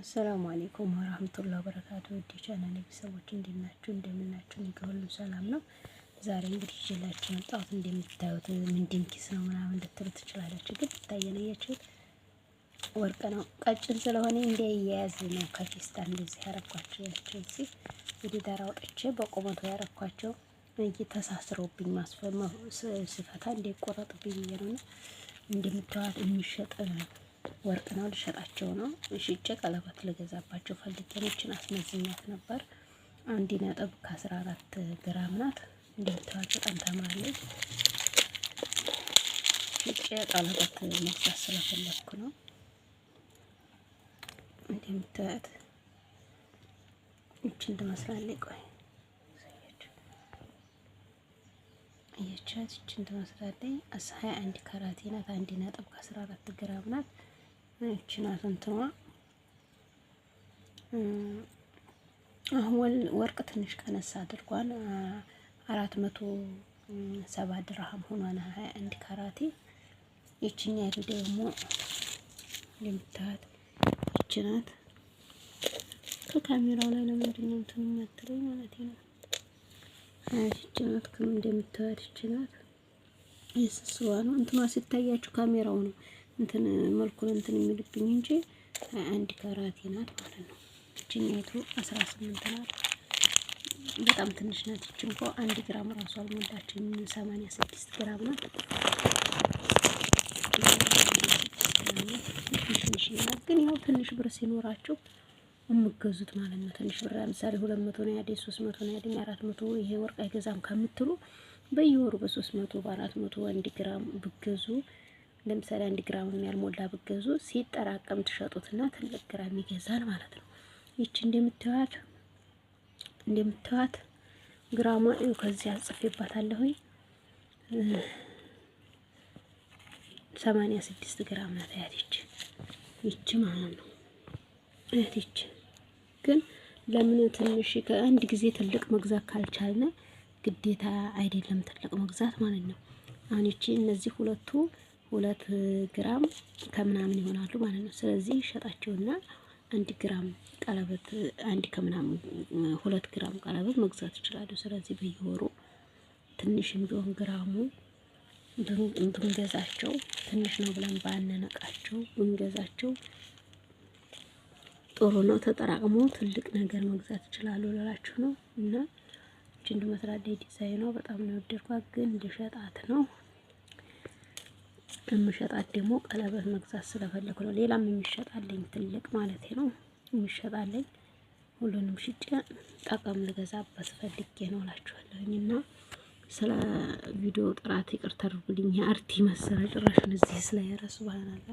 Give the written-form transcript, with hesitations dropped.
አሰላሙ አለይኩም ወራህመቱላሂ ወበረካቱ። ውድ ቻናሌ ቤተሰቦች እንዴት ናችሁ? እንደምናችሁ? እኔ ሁሉ ሰላም ነው። ዛሬ እንግዲህ ይዤላችሁ መጣሁት እንደምታዩት ምንድን ኪስ ነው ምናምን ልትሉ ትችላላችሁ፣ ግን ታየነያችሁት ወርቅ ነው። ቀጭን ስለሆነ እንዳይያያዝ ነው ከፌስታል እንደዚህ ያረኳቸው። ያቸው እዚህ እንግዲህ ዳር አውጥቼ በቁመቱ ያረኳቸው እየተሳስረውብኝ ስፈታ እንዳይቆረጥብኝ ብዬ ነው። እንደምታዩት የሚሸጥ ወርቅ ነው። ልሸጣቸው ነው። ሽጬ ቀለበት ልገዛባቸው ፈልጌ ነችን አስመዝኛት ነበር። 1.14 ግራም ናት። እንደምታዩት በጣም ታምራለች። ሽጬ ቀለበት መግዛት ስለፈለኩ ነው። እንደምታዩት እችን ትመስላለች። ቆይ እየቻት እችን ትመስላለች። 21 ካራት ናት። 1.14 ግራም ናት። እቺ ናት እንትኗ። አሁን ወርቅ ትንሽ ቀነስ አድርጓል። 470 ድርሃም ሆኗል 21 ካራቴ። ይችኛይቱ ደግሞ እንደምታዩት እቺ ናት። ከካሜራው ላይ ነው ምንድነው እንትን የምትለኝ ማለት ነው። እቺ ናት እንደምታዩት እቺ ናት። የስስዋ ነው እንትኗ ሲታያችሁ ካሜራው ነው እንትን መልኩን እንትን የሚልብኝ እንጂ 21 ካራቴ ናት ማለት ነው። እቺኛይቱ 18 ናት። በጣም ትንሽ ናት። እቺ እንኳን 1 ግራም ራሱ አልሞላችም። 86 ግራም ናት። ትንሽ ናት፣ ግን ያው ትንሽ ብር ሲኖራችሁ የምገዙት ማለት ነው። ትንሽ ብር ለምሳሌ 200 ነው ያለኝ፣ 300 ነው ያለኝ፣ 400 ይሄ ወርቅ አይገዛም ከምትሉ በየወሩ በ300 በ400 1 ግራም ብገዙ፣ ለምሳሌ 1 ግራም ያልሞላ ብገዙ ሲጠራቀም ትሸጡትና ትልቅ ግራም ይገዛል ማለት ነው። ይቺ እንደምታዩት ግራሟ ከዚህ አጽፌባታለሁ 86 ግራም ናት። ይቺ ማለት ነው። ይቺ ግን ለምን ትንሽ ከአንድ ጊዜ ትልቅ መግዛት ካልቻልነ ግዴታ አይደለም ትልቅ መግዛት ማለት ነው። አሁን ይቺ እነዚህ ሁለቱ 2 ግራም ከምናምን ይሆናሉ ማለት ነው። ስለዚህ ሸጣቸውና 1 ግራም ቀለበት 1 ከምናምን 2 ግራም ቀለበት መግዛት ይችላሉ። ስለዚህ በየወሩ ትንሽም ቢሆን ግራሙ ብንገዛቸው ትንሽ ነው ብለን ባንነቃቸው ብንገዛቸው ጥሩ ነው። ተጠራቅሞ ትልቅ ነገር መግዛት ይችላሉ ልላችሁ ነው። እና እቺን መስራት ዲዛይኗ በጣም ነው ወደድኳት፣ ግን ልሸጣት ነው። የምሸጣት ደግሞ ቀለበት መግዛት ስለፈለኩ ነው። ሌላም የሚሸጣልኝ ትልቅ ማለት ነው የሚሸጣልኝ። ሁሉንም ሽጬ ጠቀም ልገዛበት ፈልጌ ነው እላችኋለሁኝ። እና ስለ ቪዲዮ ጥራት ይቅርታ አድርጉልኝ። አርቲ መሰለ ጭራሽ እዚህ ላይ ራሱ ባናለ